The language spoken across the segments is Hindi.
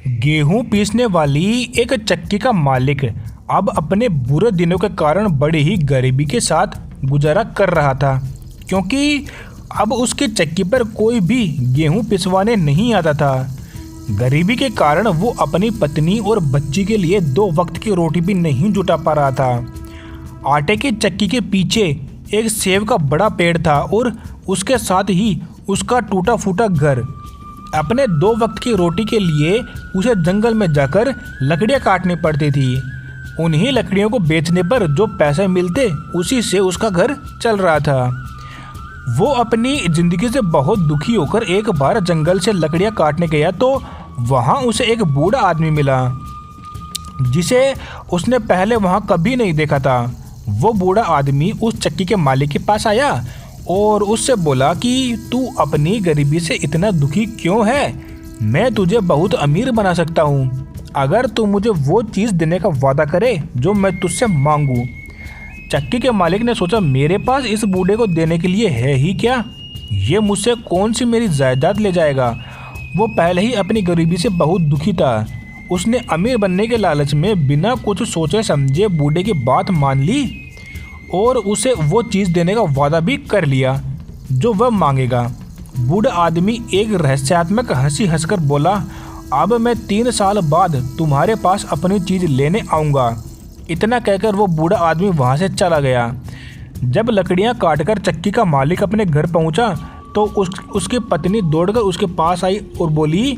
गेहूं पीसने वाली एक चक्की का मालिक अब अपने बुरे दिनों के कारण बड़ी ही गरीबी के साथ गुजारा कर रहा था, क्योंकि अब उसकी चक्की पर कोई भी गेहूं पिसवाने नहीं आता था। गरीबी के कारण वो अपनी पत्नी और बच्ची के लिए 2 वक्त की रोटी भी नहीं जुटा पा रहा था। आटे की चक्की के पीछे एक सेब का बड़ा पेड़ था और उसके साथ ही उसका टूटा फूटा घर। अपने 2 वक्त की रोटी के लिए उसे जंगल में जाकर लकड़ियाँ काटनी पड़ती थी। उन्हीं लकड़ियों को बेचने पर जो पैसे मिलते उसी से उसका घर चल रहा था। वो अपनी ज़िंदगी से बहुत दुखी होकर एक बार जंगल से लकड़ियाँ काटने गया तो वहाँ उसे एक बूढ़ा आदमी मिला, जिसे उसने पहले वहाँ कभी नहीं देखा था। वो बूढ़ा आदमी उस चक्की के मालिक के पास आया और उससे बोला कि तू अपनी गरीबी से इतना दुखी क्यों है? मैं तुझे बहुत अमीर बना सकता हूँ अगर तू मुझे वो चीज़ देने का वादा करे जो मैं तुझसे मांगू। चक्की के मालिक ने सोचा, मेरे पास इस बूढ़े को देने के लिए है ही क्या? ये मुझसे कौन सी मेरी जायदाद ले जाएगा? वो पहले ही अपनी गरीबी से बहुत दुखी था। उसने अमीर बनने के लालच में बिना कुछ सोचे समझे बूढ़े की बात मान ली और उसे वो चीज़ देने का वादा भी कर लिया जो वह मांगेगा। बूढ़ा आदमी एक रहस्यात्मक हंसी हंसकर बोला, अब मैं 3 साल बाद तुम्हारे पास अपनी चीज़ लेने आऊँगा। इतना कहकर वो बूढ़ा आदमी वहाँ से चला गया। जब लकड़ियाँ काटकर चक्की का मालिक अपने घर पहुँचा तो उसकी पत्नी दौड़कर उसके पास आई और बोली,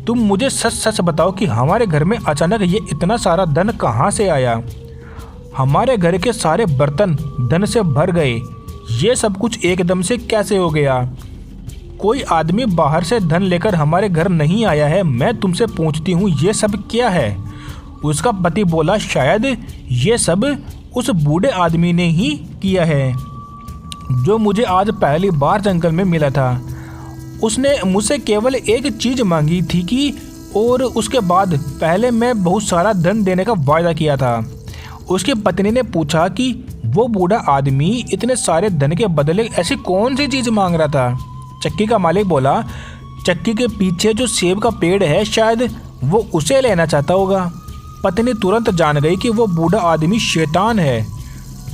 तुम मुझे सच सच बताओ कि हमारे घर में अचानक ये इतना सारा धन कहाँ से आया? हमारे घर के सारे बर्तन धन से भर गए, ये सब कुछ एकदम से कैसे हो गया? कोई आदमी बाहर से धन लेकर हमारे घर नहीं आया है। मैं तुमसे पूछती हूँ, ये सब क्या है? उसका पति बोला, शायद ये सब उस बूढ़े आदमी ने ही किया है जो मुझे आज पहली बार जंगल में मिला था। उसने मुझसे केवल एक चीज़ मांगी थी कि और उसके बाद पहले मैं बहुत सारा धन देने का वायदा किया था। उसकी पत्नी ने पूछा कि वो बूढ़ा आदमी इतने सारे धन के बदले ऐसी कौन सी चीज़ मांग रहा था? चक्की का मालिक बोला, चक्की के पीछे जो सेब का पेड़ है शायद वो उसे लेना चाहता होगा। पत्नी तुरंत जान गई कि वो बूढ़ा आदमी शैतान है।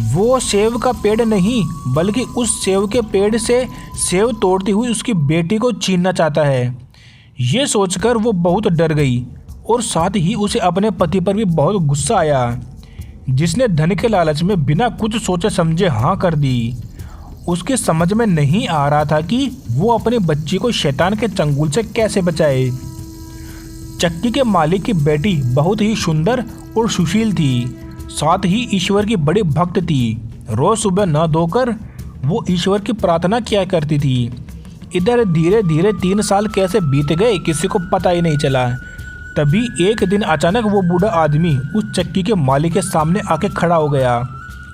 वो सेब का पेड़ नहीं बल्कि उस सेब के पेड़ से सेब तोड़ती हुई उसकी बेटी को छीनना चाहता है। ये सोचकर वो बहुत डर गई और साथ ही उसे अपने पति पर भी बहुत गुस्सा आया, जिसने धन के लालच में बिना कुछ सोचे समझे हाँ कर दी। उसके समझ में नहीं आ रहा था कि वो अपनी बच्ची को शैतान के चंगुल से कैसे बचाए। चक्की के मालिक की बेटी बहुत ही सुंदर और सुशील थी, साथ ही ईश्वर की बड़ी भक्त थी। रोज सुबह नहा धोकर वो ईश्वर की प्रार्थना किया करती थी। इधर धीरे धीरे 3 साल कैसे बीत गए किसी को पता ही नहीं चला। तभी एक दिन अचानक वो बूढ़ा आदमी उस चक्की के मालिक के सामने आके खड़ा हो गया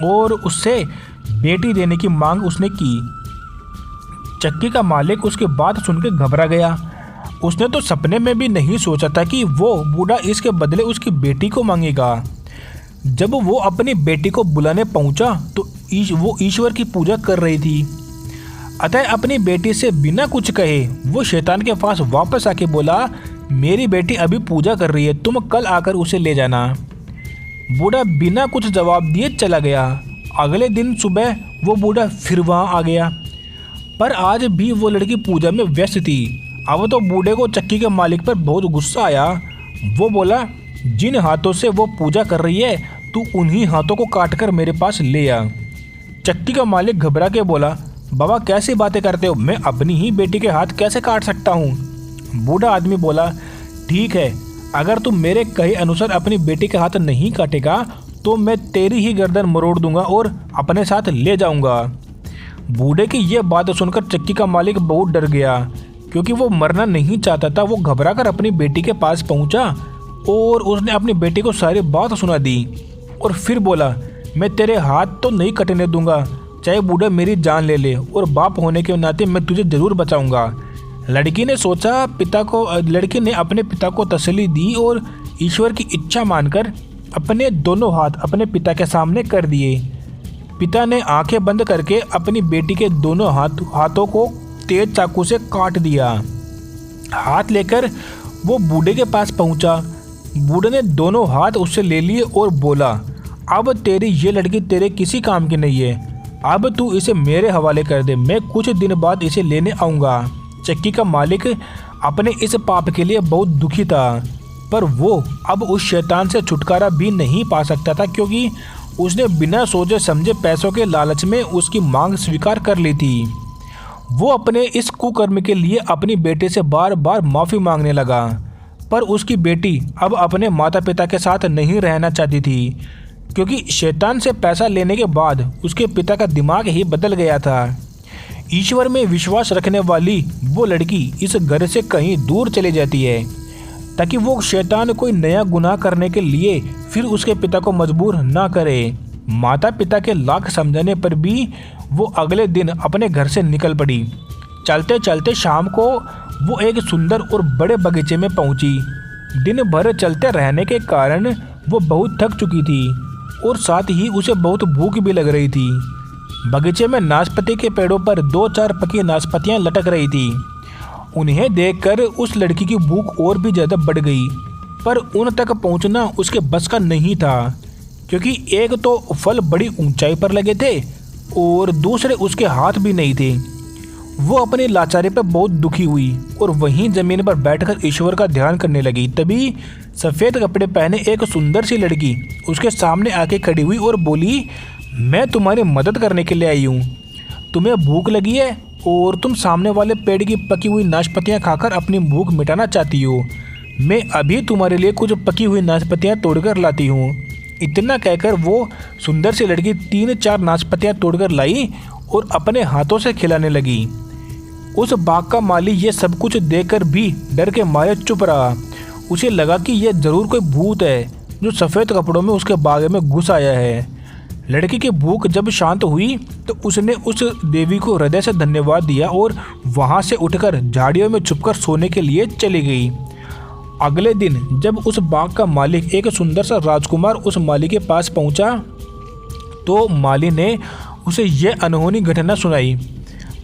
और उससे बेटी देने की मांग उसने की। चक्की का मालिक उसकी बात सुनकर घबरा गया। उसने तो सपने में भी नहीं सोचा था कि वो बूढ़ा इसके बदले उसकी बेटी को मांगेगा। जब वो अपनी बेटी को बुलाने पहुंचा तो वो ईश्वर की पूजा कर रही थी। अतः अपनी बेटी से बिना कुछ कहे वो शैतान के पास वापस आके बोला, मेरी बेटी अभी पूजा कर रही है, तुम कल आकर उसे ले जाना। बूढ़ा बिना कुछ जवाब दिए चला गया। अगले दिन सुबह वो बूढ़ा फिर वहाँ आ गया, पर आज भी वो लड़की पूजा में व्यस्त थी। अब तो बूढ़े को चक्की के मालिक पर बहुत गुस्सा आया। वो बोला, जिन हाथों से वो पूजा कर रही है तू उन्हीं हाथों को काटकर मेरे पास ले आ। चक्की का मालिक घबरा के बोला, बाबा कैसी बातें करते हो? मैं अपनी ही बेटी के हाथ कैसे काट सकता हूँ? बूढ़ा आदमी बोला, ठीक है, अगर तू मेरे कहे अनुसार अपनी बेटी के हाथ नहीं काटेगा तो मैं तेरी ही गर्दन मरोड़ दूंगा और अपने साथ ले जाऊंगा। बूढ़े की यह बात सुनकर चक्की का मालिक बहुत डर गया, क्योंकि वो मरना नहीं चाहता था। वो घबराकर अपनी बेटी के पास पहुंचा और उसने अपनी बेटी को सारी बात सुना दी और फिर बोला, मैं तेरे हाथ तो नहीं कटने दूंगा, चाहे बूढ़ा मेरी जान ले ले, और बाप होने के नाते मैं तुझे ज़रूर बचाऊंगा। लड़की ने अपने पिता को तसल्ली दी और ईश्वर की इच्छा मानकर अपने दोनों हाथ अपने पिता के सामने कर दिए। पिता ने आंखें बंद करके अपनी बेटी के दोनों हाथों को तेज चाकू से काट दिया। हाथ लेकर वो बूढ़े के पास पहुंचा। बूढ़े ने दोनों हाथ उससे ले लिए और बोला, अब तेरी ये लड़की तेरे किसी काम की नहीं है, अब तू इसे मेरे हवाले कर दे, मैं कुछ दिन बाद इसे लेने आऊँगा। चक्की का मालिक अपने इस पाप के लिए बहुत दुखी था, पर वो अब उस शैतान से छुटकारा भी नहीं पा सकता था, क्योंकि उसने बिना सोचे समझे पैसों के लालच में उसकी मांग स्वीकार कर ली थी। वो अपने इस कुकर्म के लिए अपनी बेटी से बार बार माफ़ी मांगने लगा, पर उसकी बेटी अब अपने माता पिता के साथ नहीं रहना चाहती थी, क्योंकि शैतान से पैसा लेने के बाद उसके पिता का दिमाग ही बदल गया था। ईश्वर में विश्वास रखने वाली वो लड़की इस घर से कहीं दूर चली जाती है, ताकि वो शैतान कोई नया गुनाह करने के लिए फिर उसके पिता को मजबूर ना करे। माता पिता के लाख समझाने पर भी वो अगले दिन अपने घर से निकल पड़ी। चलते चलते शाम को वो एक सुंदर और बड़े बगीचे में पहुंची। दिन भर चलते रहने के कारण वो बहुत थक चुकी थी और साथ ही उसे बहुत भूख भी लग रही थी। बगीचे में नाशपाती के पेड़ों पर 2-4 पकी नाशपातियाँ लटक रही थी। उन्हें देखकर उस लड़की की भूख और भी ज़्यादा बढ़ गई, पर उन तक पहुंचना उसके बस का नहीं था, क्योंकि एक तो फल बड़ी ऊंचाई पर लगे थे और दूसरे उसके हाथ भी नहीं थे। वो अपनी लाचारी पर बहुत दुखी हुई और वहीं ज़मीन पर बैठकर ईश्वर का ध्यान करने लगी। तभी सफ़ेद कपड़े पहने एक सुंदर सी लड़की उसके सामने आके खड़ी हुई और बोली, मैं तुम्हारी मदद करने के लिए आई हूँ। तुम्हें भूख लगी है और तुम सामने वाले पेड़ की पकी हुई नाशपातियाँ खाकर अपनी भूख मिटाना चाहती हो। मैं अभी तुम्हारे लिए कुछ पकी हुई नाशपातियाँ तोड़कर लाती हूँ। इतना कहकर वो सुंदर सी लड़की 3-4 नाशपातियाँ तोड़कर लाई और अपने हाथों से खिलाने लगी। उस बाग का माली ये सब कुछ देखकर भी डर के मारे चुप रहा। उसे लगा कि यह ज़रूर कोई भूत है जो सफ़ेद कपड़ों में उसके बाग में घुस आया है। लड़की की भूख जब शांत हुई तो उसने उस देवी को हृदय से धन्यवाद दिया और वहाँ से उठकर झाड़ियों में छुपकर सोने के लिए चली गई। अगले दिन जब उस बाग का मालिक एक सुंदर सा राजकुमार उस माली के पास पहुँचा तो माली ने उसे यह अनहोनी घटना सुनाई,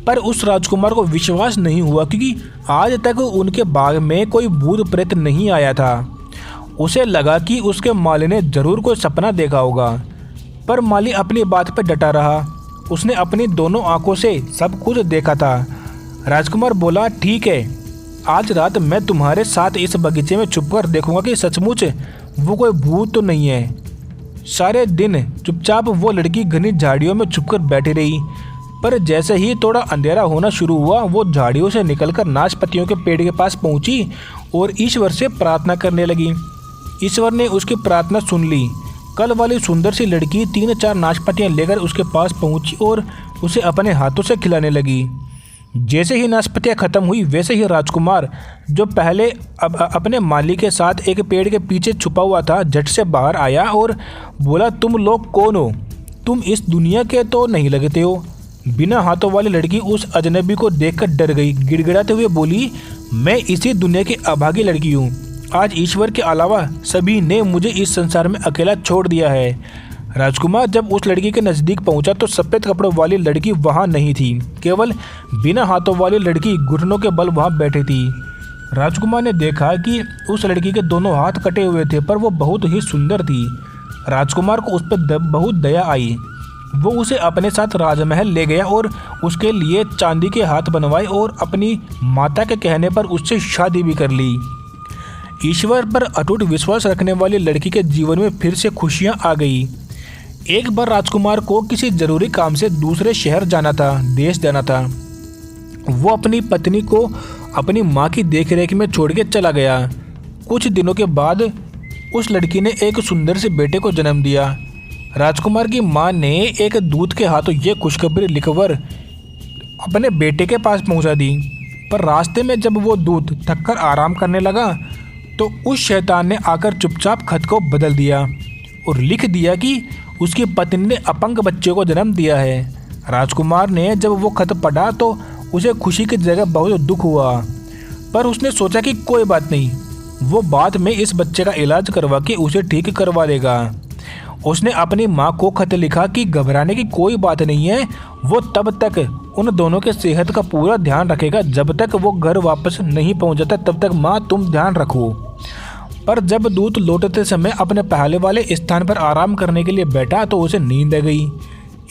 पर उस राजकुमार को विश्वास नहीं हुआ, क्योंकि आज तक उनके बाग में कोई भूत प्रेत नहीं आया था। उसे लगा कि उसके माली ने ज़रूर कोई सपना देखा होगा, पर माली अपनी बात पर डटा रहा। उसने अपनी दोनों आंखों से सब कुछ देखा था। राजकुमार बोला, ठीक है, आज रात मैं तुम्हारे साथ इस बगीचे में छुपकर देखूंगा कि सचमुच वो कोई भूत तो नहीं है। सारे दिन चुपचाप वो लड़की घनी झाड़ियों में छुपकर बैठी रही, पर जैसे ही थोड़ा अंधेरा होना शुरू हुआ वो झाड़ियों से निकलकर नाशपातियों के पेड़ के पास पहुंची और ईश्वर से प्रार्थना करने लगी। ईश्वर ने उसकी प्रार्थना सुन ली। कल वाली सुंदर सी लड़की 3-4 नाशपातियाँ लेकर उसके पास पहुंची और उसे अपने हाथों से खिलाने लगी। जैसे ही नाशपातियाँ ख़त्म हुई वैसे ही राजकुमार, जो पहले अपने माली के साथ एक पेड़ के पीछे छुपा हुआ था, झट से बाहर आया और बोला, तुम लोग कौन हो? तुम इस दुनिया के तो नहीं लगते हो। बिना हाथों वाली लड़की उस अजनबी को देखकर डर गई। गिड़गिड़ाते हुए बोली, मैं इसी दुनिया की अभागी लड़की हूँ। आज ईश्वर के अलावा सभी ने मुझे इस संसार में अकेला छोड़ दिया है। राजकुमार जब उस लड़की के नज़दीक पहुंचा तो सफ़ेद कपड़ों वाली लड़की वहां नहीं थी, केवल बिना हाथों वाली लड़की घुटनों के बल वहां बैठी थी। राजकुमार ने देखा कि उस लड़की के दोनों हाथ कटे हुए थे, पर वो बहुत ही सुंदर थी। राजकुमार को उस पर बहुत दया आई। वो उसे अपने साथ राजमहल ले गया और उसके लिए चांदी के हाथ बनवाए और अपनी माता के कहने पर उससे शादी भी कर ली। ईश्वर पर अटूट विश्वास रखने वाली लड़की के जीवन में फिर से खुशियां आ गई। एक बार राजकुमार को किसी जरूरी काम से दूसरे शहर जाना था, देश जाना था। वो अपनी पत्नी को अपनी माँ की देखरेख में छोड़ के चला गया। कुछ दिनों के बाद उस लड़की ने एक सुंदर से बेटे को जन्म दिया। राजकुमार की माँ ने एक दूत के हाथों ये खुशखबरी लिखकर अपने बेटे के पास पहुँचा दी, पर रास्ते में जब वो दूत थककर आराम करने लगा तो उस शैतान ने आकर चुपचाप खत को बदल दिया और लिख दिया कि उसकी पत्नी ने अपंग बच्चे को जन्म दिया है। राजकुमार ने जब वो खत पढ़ा तो उसे खुशी की जगह बहुत दुख हुआ, पर उसने सोचा कि कोई बात नहीं, वो बाद में इस बच्चे का इलाज करवा के उसे ठीक करवा देगा। उसने अपनी माँ को खत लिखा कि घबराने की कोई बात नहीं है, वो तब तक उन दोनों के सेहत का पूरा ध्यान रखेगा। जब तक वो घर वापस नहीं पहुंच जाता तब तक माँ तुम ध्यान रखो। पर जब दूत लौटते समय अपने पहले वाले स्थान पर आराम करने के लिए बैठा तो उसे नींद आ गई।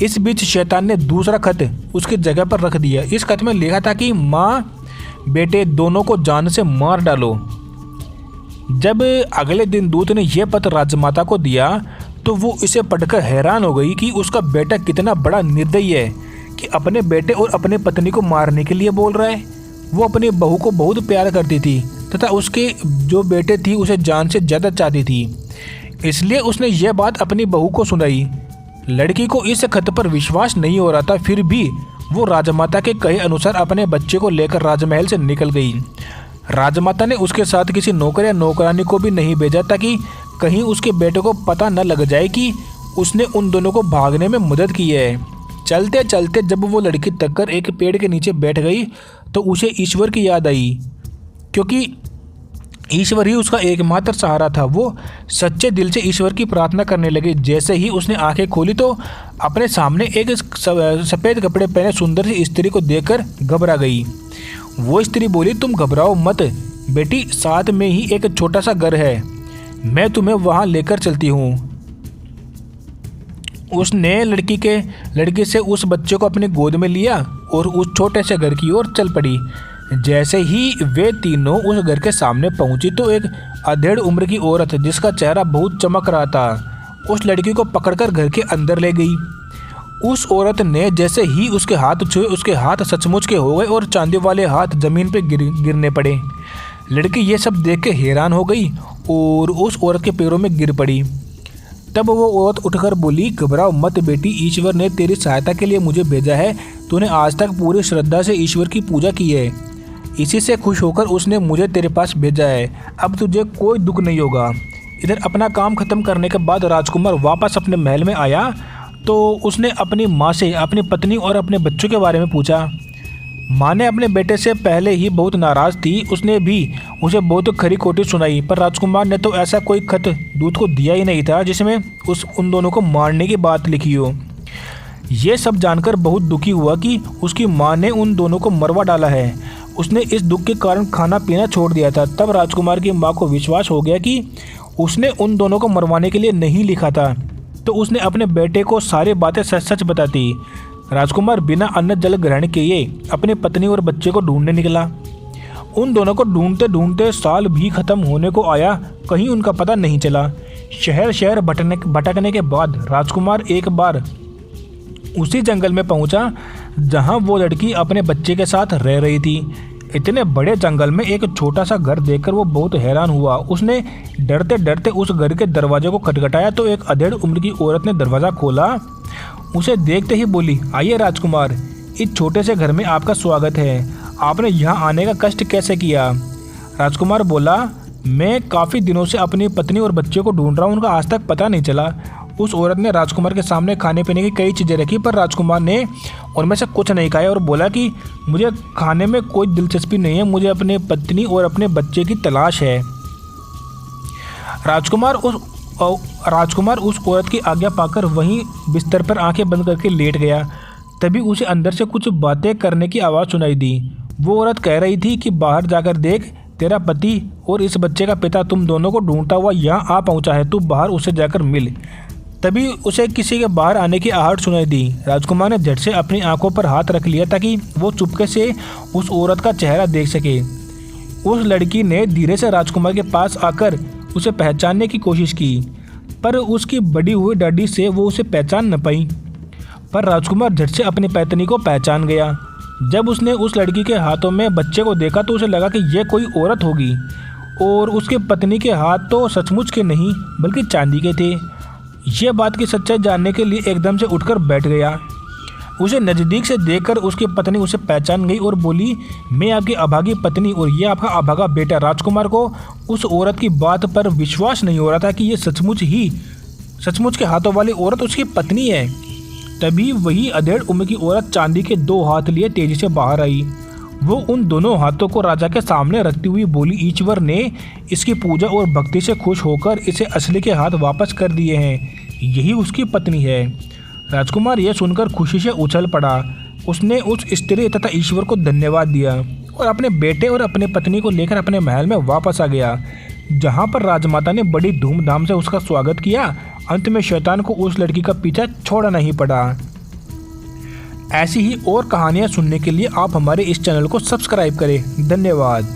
इस बीच शैतान ने दूसरा खत उसकी जगह पर रख दिया। इस खत में लिखा था कि माँ बेटे दोनों को जान से मार डालो। जब अगले दिन दूत ने यह पत्र राजमाता को दिया तो वो इसे पढ़कर हैरान हो गई कि उसका बेटा कितना बड़ा निर्दयी है कि अपने बेटे और अपने पत्नी को मारने के लिए बोल रहा है। वो अपनी बहू को बहुत प्यार करती थी तथा उसके जो बेटे थी उसे जान से ज़्यादा चाहती थी, इसलिए उसने यह बात अपनी बहू को सुनाई। लड़की को इस खत पर विश्वास नहीं हो रहा था, फिर भी वो राजमाता के कहे अनुसार अपने बच्चे को लेकर राजमहल से निकल गई। राजमाता ने उसके साथ किसी नौकर या नौकरानी को भी नहीं भेजा ताकि कहीं उसके बेटे को पता न लग जाए कि उसने उन दोनों को भागने में मदद की है। चलते चलते जब वो लड़की तककर एक पेड़ के नीचे बैठ गई तो उसे ईश्वर की याद आई, क्योंकि ईश्वर ही उसका एकमात्र सहारा था। वो सच्चे दिल से ईश्वर की प्रार्थना करने लगी। जैसे ही उसने आंखें खोली तो अपने सामने एक सफ़ेद कपड़े पहने सुंदर सी स्त्री को देखकर घबरा गई। वो स्त्री बोली, तुम घबराओ मत बेटी, साथ में ही एक छोटा सा घर है, मैं तुम्हें वहाँ लेकर चलती हूँ। उसने लड़की से उस बच्चे को अपनी गोद में लिया और उस छोटे से घर की ओर चल पड़ी। जैसे ही वे तीनों उस घर के सामने पहुंची तो एक अधेड़ उम्र की औरत जिसका चेहरा बहुत चमक रहा था उस लड़की को पकड़कर घर के अंदर ले गई। उस औरत ने जैसे ही उसके हाथ छुए उसके हाथ सचमुच के हो गए और चांदी वाले हाथ जमीन पर गिरने पड़े। लड़की ये सब देख के हैरान हो गई और उस औरत के पैरों में गिर पड़ी। तब वो औरत उठकर बोली, घबराओ मत बेटी, ईश्वर ने तेरी सहायता के लिए मुझे भेजा है। तूने आज तक पूरी श्रद्धा से ईश्वर की पूजा की है, इसी से खुश होकर उसने मुझे तेरे पास भेजा है। अब तुझे कोई दुख नहीं होगा। इधर अपना काम खत्म करने के बाद राजकुमार वापस अपने महल में आया तो उसने अपनी माँ से अपनी पत्नी और अपने बच्चों के बारे में पूछा। माँ ने अपने बेटे से पहले ही बहुत नाराज़ थी, उसने भी उसे बहुत खरी खोटी सुनाई, पर राजकुमार ने तो ऐसा कोई खत दूत को दिया ही नहीं था जिसमें उन दोनों को मारने की बात लिखी हो। ये सब जानकर बहुत दुखी हुआ कि उसकी माँ ने उन दोनों को मरवा डाला है। उसने इस दुख के कारण खाना पीना छोड़ दिया था। तब राजकुमार की माँ को विश्वास हो गया कि उसने उन दोनों को मरवाने के लिए नहीं लिखा था, तो उसने अपने बेटे को सारी बातें सच सच बताती। राजकुमार बिना अन्न जल ग्रहण किए अपनी पत्नी और बच्चे को ढूंढने निकला। उन दोनों को ढूंढते ढूंढते साल भी खत्म होने को आया, कहीं उनका पता नहीं चला। शहर शहर भटकने के बाद राजकुमार एक बार उसी जंगल में पहुंचा जहां वो लड़की अपने बच्चे के साथ रह रही थी। इतने बड़े जंगल में एक छोटा सा घर देखकर वो बहुत हैरान हुआ। उसने डरते डरते उस घर के दरवाजे को खटखटाया तो एक अधेड़ उम्र की औरत ने दरवाज़ा खोला। उसे देखते ही बोली, आइए राजकुमार, इस छोटे से घर में आपका स्वागत है। आपने यहाँ आने का कष्ट कैसे किया? राजकुमार बोला, मैं काफ़ी दिनों से अपनी पत्नी और बच्चे को ढूंढ रहा हूँ, उनका आज तक पता नहीं चला। उस औरत ने राजकुमार के सामने खाने पीने की कई चीज़ें रखी, पर राजकुमार ने उनमें से कुछ नहीं खाया और बोला कि मुझे खाने में कोई दिलचस्पी नहीं है, मुझे अपने पत्नी और अपने बच्चे की तलाश है। राजकुमार उस औरत की आज्ञा पाकर वहीं बिस्तर पर आंखें बंद करके लेट गया। तभी उसे अंदर से कुछ बातें करने की आवाज़ सुनाई दी। वो औरत कह रही थी कि बाहर जाकर देख, तेरा पति और इस बच्चे का पिता तुम दोनों को ढूंढता हुआ यहाँ आ पहुँचा है, तू बाहर उससे जाकर मिल। तभी उसे किसी के बाहर आने की आहट सुनाई दी। राजकुमार ने झट से अपनी आंखों पर हाथ रख लिया ताकि वो चुपके से उस औरत का चेहरा देख सके। उस लड़की ने धीरे से राजकुमार के पास आकर उसे पहचानने की कोशिश की, पर उसकी बड़ी हुई दाढ़ी से वो उसे पहचान न पाई। पर राजकुमार झट से अपनी पत्नी को पहचान गया। जब उसने उस लड़की के हाथों में बच्चे को देखा तो उसे लगा कि यह कोई औरत होगी, और उसके पत्नी के हाथ तो सचमुच के नहीं बल्कि चांदी के थे। यह बात की सच्चाई जानने के लिए एकदम से उठकर बैठ गया। उसे नज़दीक से देखकर उसकी पत्नी उसे पहचान गई और बोली, मैं आपकी अभागी पत्नी और ये आपका अभागा बेटा। राजकुमार को उस औरत की बात पर विश्वास नहीं हो रहा था कि ये सचमुच के हाथों वाली औरत उसकी पत्नी है। तभी वही अधेड़ उम्र की औरत चांदी के 2 हाथ लिए तेजी से बाहर आई। वो उन दोनों हाथों को राजा के सामने रखती हुई बोली, ईश्वर ने इसकी पूजा और भक्ति से खुश होकर इसे असली के हाथ वापस कर दिए हैं, यही उसकी पत्नी है। राजकुमार यह सुनकर खुशी से उछल पड़ा। उसने उस स्त्री तथा ईश्वर को धन्यवाद दिया और अपने बेटे और अपने पत्नी को लेकर अपने महल में वापस आ गया, जहाँ पर राजमाता ने बड़ी धूमधाम से उसका स्वागत किया। अंत में शैतान को उस लड़की का पीछा छोड़ना नहीं पड़ा। ऐसी ही और कहानियाँ सुनने के लिए आप हमारे इस चैनल को सब्सक्राइब करें। धन्यवाद।